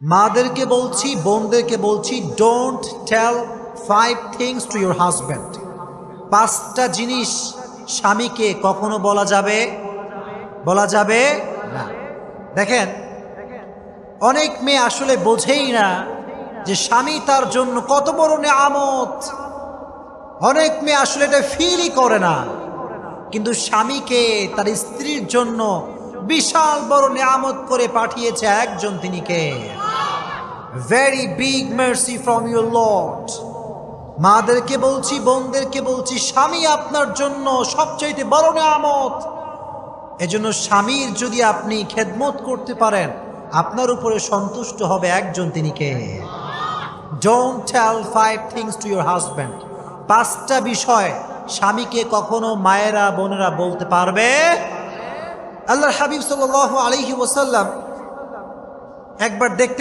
মাদেরকে বলছি, বোনদেরকে বলছি, don't tell 5 things to your husband. 5টা জিনিস স্বামীকে কখনো বলা যাবে না। দেখেন, অনেক মেয়ে আসলে বোঝেই না যে স্বামী তার জন্য কত বড় নেয়ামত। অনেক মেয়ে আসলে এটা ফিলই করে না, কিন্তু স্বামীকে তার স্ত্রীর জন্য বিশাল বড় নেয়ামত করে পাঠিয়েছে একজন, তিনি কে? Very big mercy from your lord. মাদেরকে বলছি, বোনদেরকে বলছি, স্বামী আপনার জন্য সবচাইতে বড় নেয়ামত। এজন্য স্বামীর যদি আপনি খেদমত করতে পারেন, আপনার উপরে সন্তুষ্ট হবে একজন, তিনি কে? Don't tell 5 things to your husband. 5টা বিষয় স্বামীকে কখনো মায়েরা বোনেরা বলতে পারবে। আল্লাহর হাবিব সাল্লাল্লাহু আলাইহি ওয়াসাল্লাম একবার দেখতে